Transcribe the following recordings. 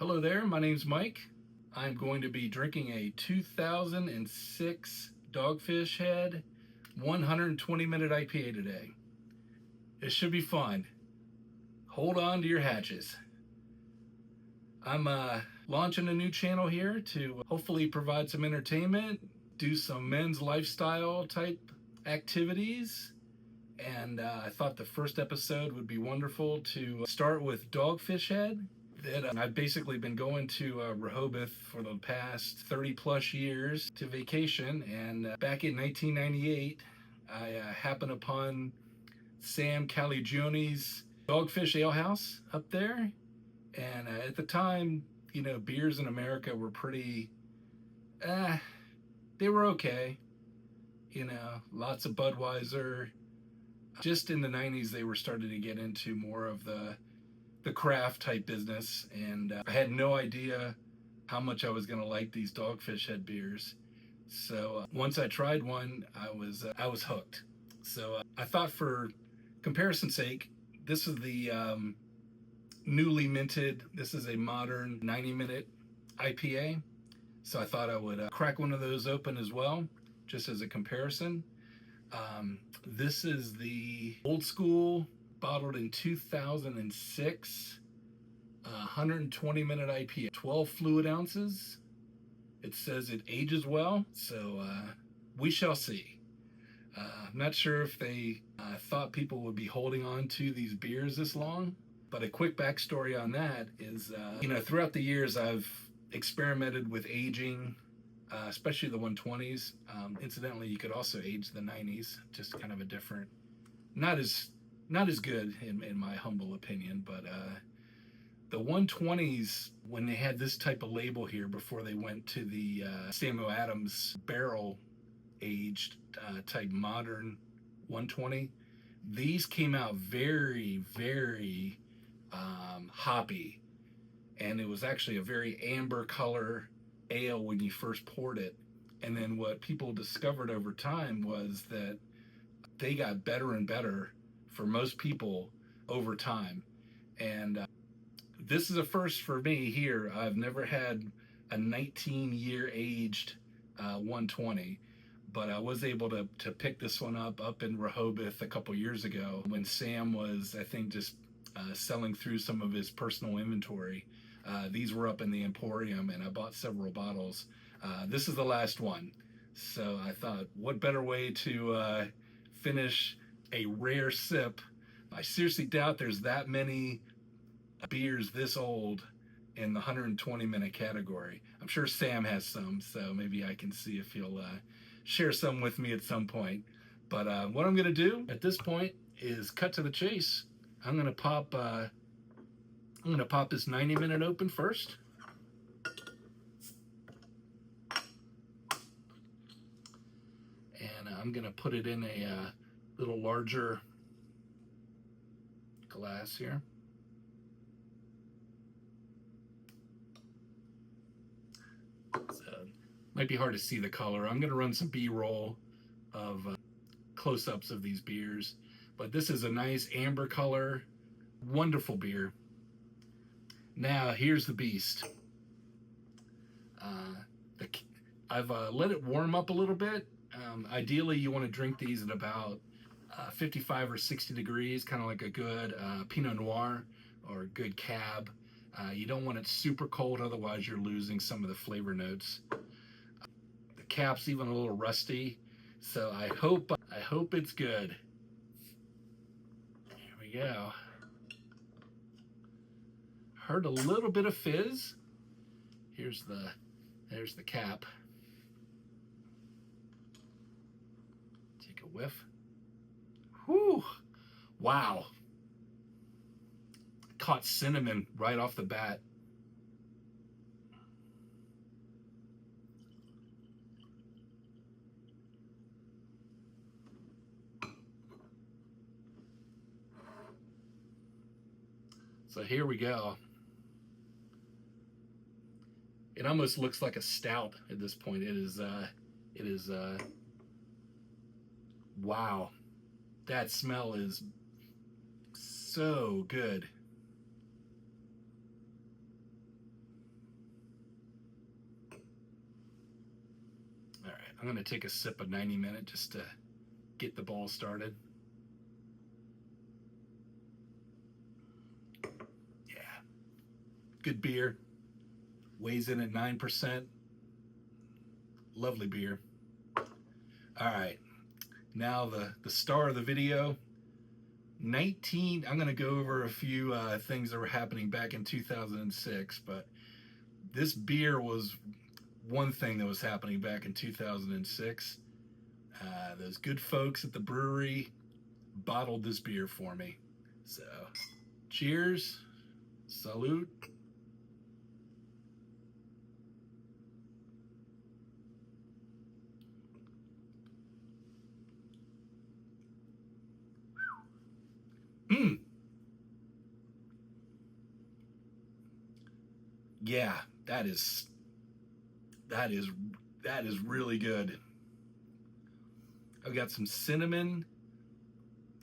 Hello there, my name's Mike. I'm going to be drinking a 2006 Dogfish Head 120-minute IPA today. It should be fun. Hold on to your hatches. I'm launching a new channel here to hopefully provide some entertainment, do some men's lifestyle type activities, and I thought the first episode would be wonderful to start with Dogfish Head. I've basically been going to Rehoboth for the past 30 plus years to vacation, and back in 1998 I happened upon Sam Caligioni's Dogfish Ale House up there, and at the time, you know, beers in America were pretty, they were okay, you know, lots of Budweiser. Just in the 90s they were starting to get into more of the craft type business, and I had no idea how much I was going to like these Dogfish Head beers. So once I tried one, I was hooked. So I thought, for comparison's sake, this is the newly minted. This is a modern 90-minute IPA. So I thought I would crack one of those open as well, just as a comparison. This is the old school, bottled in 2006, 120-minute IPA, 12 fluid ounces. It says it ages well, so we shall see. I'm not sure if they thought people would be holding on to these beers this long, but a quick backstory on that is, you know, throughout the years I've experimented with aging, especially the 120s. Incidentally, you could also age the 90s, just kind of a different, not as good in my humble opinion, but the 120s, when they had this type of label here before they went to the Samuel Adams barrel aged type modern 120, these came out very, very hoppy, and it was actually a very amber color ale when you first poured it. And then what people discovered over time was that they got better and better for most people over time. And this is a first for me here. I've never had a 19-year aged 120, but I was able to pick this one up in Rehoboth a couple years ago when Sam was, I think, just selling through some of his personal inventory. These were up in the Emporium, and I bought several bottles. This is the last one. So I thought, what better way to finish a rare sip? I seriously doubt there's that many beers this old in the 120-minute category. I'm sure Sam has some, so maybe I can see if he'll share some with me at some point. But what I'm going to do at this point is cut to the chase. I'm going to pop this 90-minute open first. And I'm going to put it in a little larger glass here. So, might be hard to see the color. I'm going to run some B-roll of close-ups of these beers, but this is a nice amber color, wonderful beer. Now here's the beast. I've let it warm up a little bit. Ideally, you want to drink these at about 55 or 60 degrees, kind of like a good Pinot Noir or a good Cab. You don't want it super cold, otherwise you're losing some of the flavor notes. The cap's even a little rusty, so I hope it's good. Here we go. Heard a little bit of fizz. There's the cap. Take a whiff. Whew! Wow. Caught cinnamon right off the bat. So here we go. It almost looks like a stout at this point. It is wow. That smell is so good. I'm going to take a sip of 90 Minute just to get the ball started. Yeah. Good beer. Weighs in at 9%. Lovely beer. All right. Now the star of the video. I'm going to go over a few things that were happening back in 2006, but this beer was one thing that was happening back in 2006. Those good folks at the brewery bottled this beer for me. So, cheers. Salute. Mm. Yeah, that is really good. I've got some cinnamon.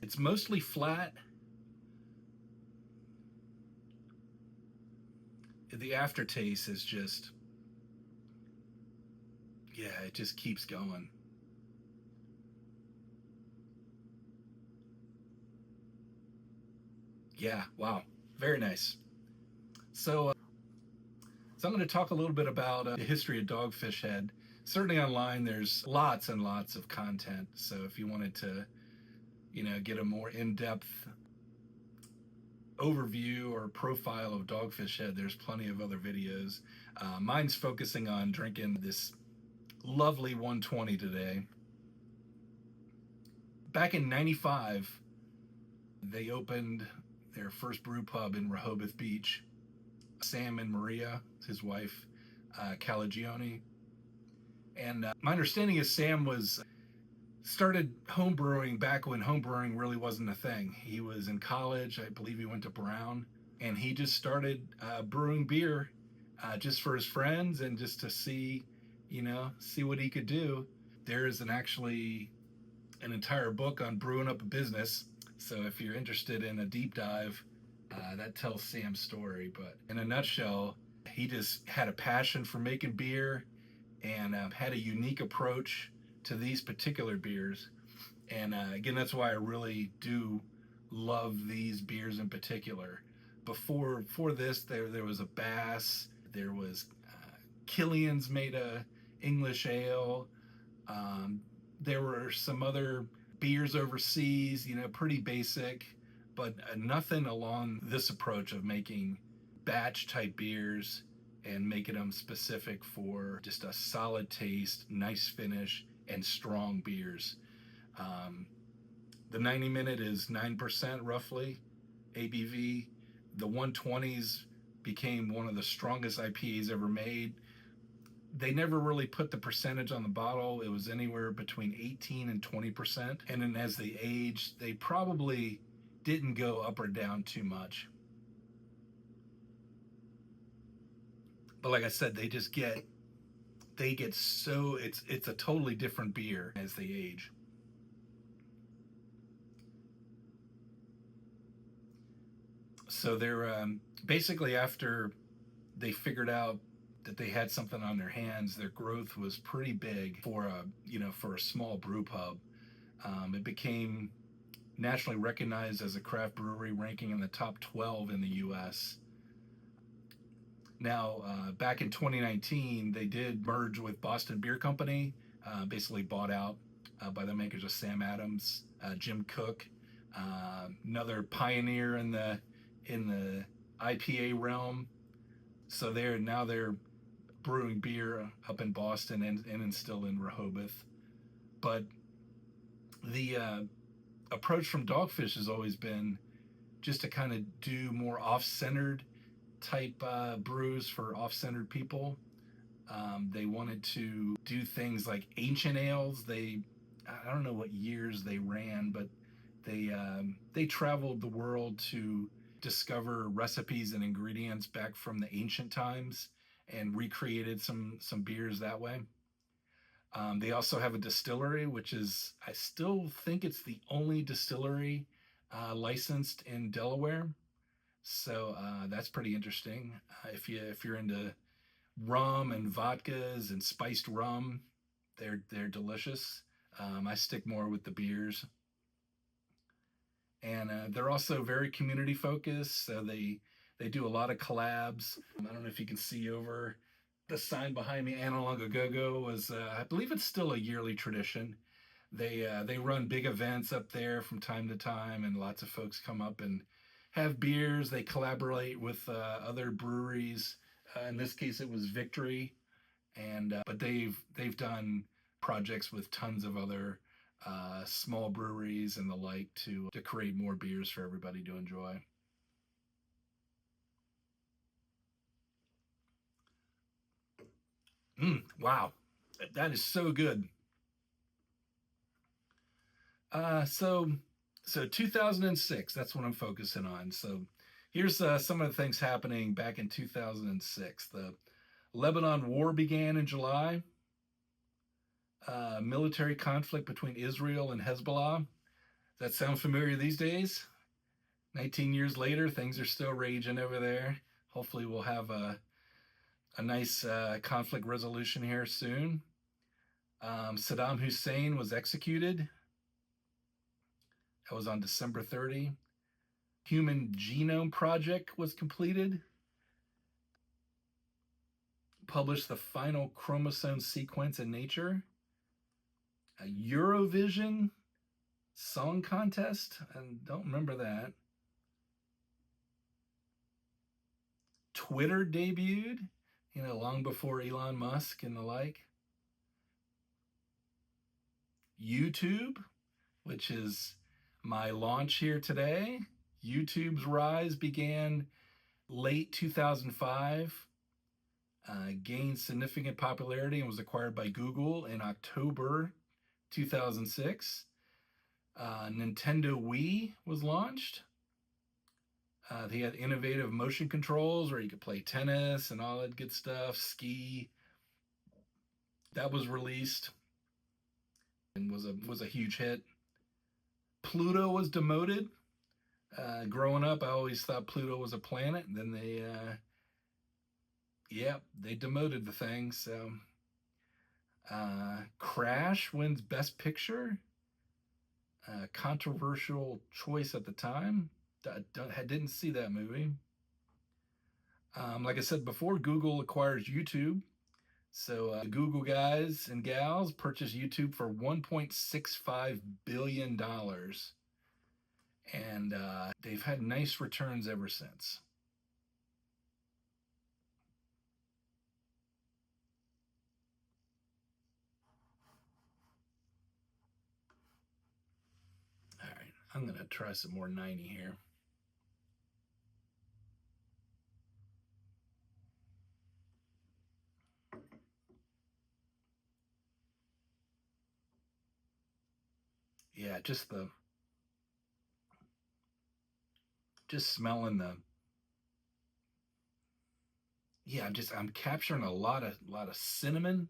It's mostly flat. The aftertaste is just, yeah, it just keeps going. Yeah, wow, very nice. So I'm going to talk a little bit about the history of Dogfish Head. Certainly online, there's lots and lots of content. So if you wanted to, get a more in-depth overview or profile of Dogfish Head, there's plenty of other videos. Mine's focusing on drinking this lovely 120 today. Back in '95, they opened their first brew pub in Rehoboth Beach. Sam and Maria, his wife, Calagione. And my understanding is Sam started homebrewing back when homebrewing really wasn't a thing. He was in college, I believe he went to Brown, and he just started brewing beer just for his friends and just to see what he could do. There is actually an entire book on brewing up a business. So if you're interested in a deep dive, that tells Sam's story. But in a nutshell, he just had a passion for making beer and had a unique approach to these particular beers. And again, that's why I really do love these beers in particular. Before this, there was a Bass, there was Killian's made a English ale. There were some other beers overseas, pretty basic, but nothing along this approach of making batch type beers and making them specific for just a solid taste, nice finish, and strong beers. The 90 Minute is 9% roughly ABV. The 120s became one of the strongest IPAs ever made. They never really put the percentage on the bottle. It was anywhere between 18 and 20%. And then as they aged, they probably didn't go up or down too much. But like I said, they get so, it's a totally different beer as they age. So they're basically, after they figured out that they had something on their hands, their growth was pretty big for a small brew pub. It became nationally recognized as a craft brewery, ranking in the top 12 in the U.S. Now, back in 2019, they did merge with Boston Beer Company, basically bought out by the makers of Sam Adams, Jim Koch, another pioneer in the IPA realm. So they're brewing beer up in Boston and still in Rehoboth. But the approach from Dogfish has always been just to kind of do more off-centered type brews for off-centered people. They wanted to do things like ancient ales. I don't know what years they ran, but they traveled the world to discover recipes and ingredients back from the ancient times and recreated some beers that way. They also have a distillery, which is, I still think it's the only distillery licensed in Delaware. So that's pretty interesting. If you're into rum and vodkas and spiced rum, They're delicious. I stick more with the beers, and they're also very community focused. So they do a lot of collabs. I don't know if you can see over the sign behind me. Analog a Go Go was, I believe it's still a yearly tradition. They run big events up there from time to time, and lots of folks come up and have beers. They collaborate with other breweries. In this case, it was Victory, and but they've done projects with tons of other small breweries and the like to create more beers for everybody to enjoy. Wow, that is so good. Uh, so so 2006. That's what I'm focusing on. So here's some of the things happening back in 2006. The Lebanon War began in July. Military conflict between Israel and Hezbollah. Does that sound familiar these days? 19 years later, things are still raging over there. Hopefully, we'll have a nice conflict resolution here soon. Saddam Hussein was executed. That was on December 30. Human Genome Project was completed. Published the final chromosome sequence in Nature. A Eurovision Song Contest. I don't remember that. Twitter debuted, long before Elon Musk and the like. YouTube, which is my launch here today. YouTube's rise began late 2005, gained significant popularity, and was acquired by Google in October 2006. Nintendo Wii was launched. They had innovative motion controls where you could play tennis and all that good stuff, ski. That was released and was a huge hit. Pluto was demoted. Growing up, I always thought Pluto was a planet. And then they demoted the thing. So, Crash wins Best Picture. Controversial choice at the time. I didn't see that movie. Like I said before, Google acquires YouTube. So the Google guys and gals purchased YouTube for $1.65 billion. And they've had nice returns ever since. All right, I'm going to try some more 90 here. Yeah, just smelling the yeah, I'm capturing a lot of cinnamon.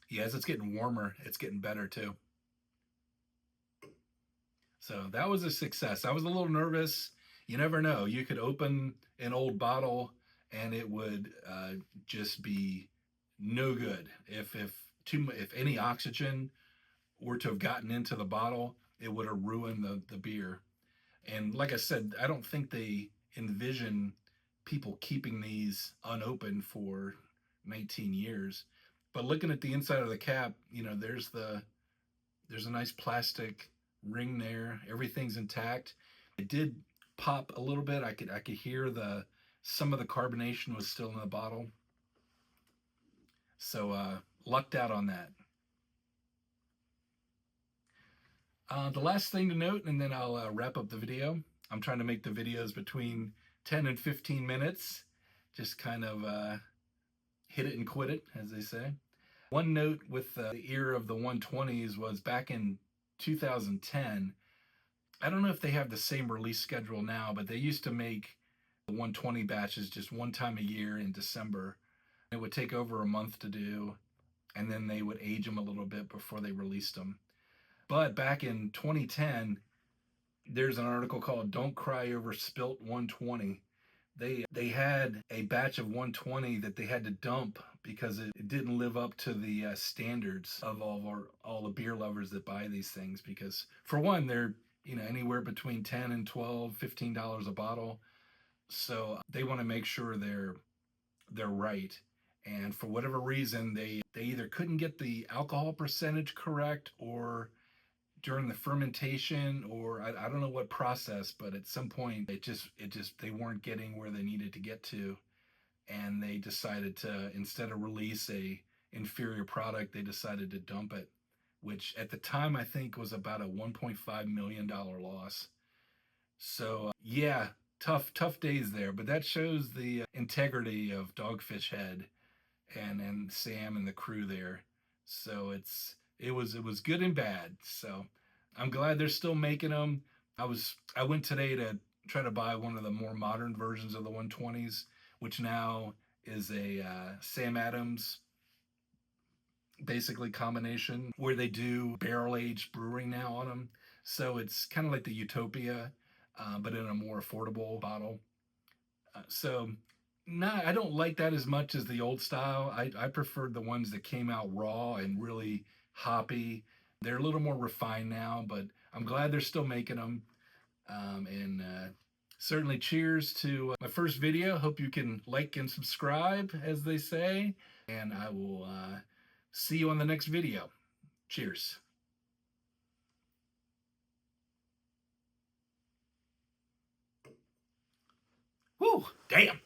Yeah, as it's getting warmer, it's getting better too. So that was a success. I was a little nervous. You never know. You could open an old bottle and it would just be no good. If any oxygen were to have gotten into the bottle, it would have ruined the beer. And like I said, I don't think they envision people keeping these unopened for 19 years. But looking at the inside of the cap, there's a nice plastic ring there. Everything's intact. It did pop a little bit. I could hear the some of the carbonation was still in the bottle. So lucked out on that. The last thing to note, and then I'll wrap up the video. I'm trying to make the videos between 10 and 15 minutes. Just kind of hit it and quit it, as they say. One note with the era of the 120s was back in 2010. I don't know if they have the same release schedule now, but they used to make the 120 batches just one time a year in December. It would take over a month to do, and then they would age them a little bit before they released them. But back in 2010, There's an article called "Don't Cry Over Spilt 120." They had a batch of 120 that they had to dump because it didn't live up to the standards of all the beer lovers that buy these things. Because for one, they're anywhere between 10 and 12, $15 a bottle. So they want to make sure they're right. And for whatever reason, they either couldn't get the alcohol percentage correct, or during the fermentation, or I don't know what process, but at some point it just they weren't getting where they needed to get to, and they decided to, instead of release a inferior product, they decided to dump it, which at the time I think was about a $1.5 million loss. So yeah, tough days there, but that shows the integrity of Dogfish Head and Sam and the crew there. So it was good and bad. So I'm glad they're still making them. I went today to try to buy one of the more modern versions of the 120s, which now is a Sam Adams basically combination where they do barrel aged brewing now on them. So it's kind of like the Utopia, but in a more affordable bottle. So, nah, I don't like that as much as the old style. I preferred the ones that came out raw and really hoppy. They're a little more refined now, but I'm glad they're still making them. And certainly cheers to my first video. Hope you can like and subscribe, as they say. And I will see you on the next video. Cheers. Whew, damn.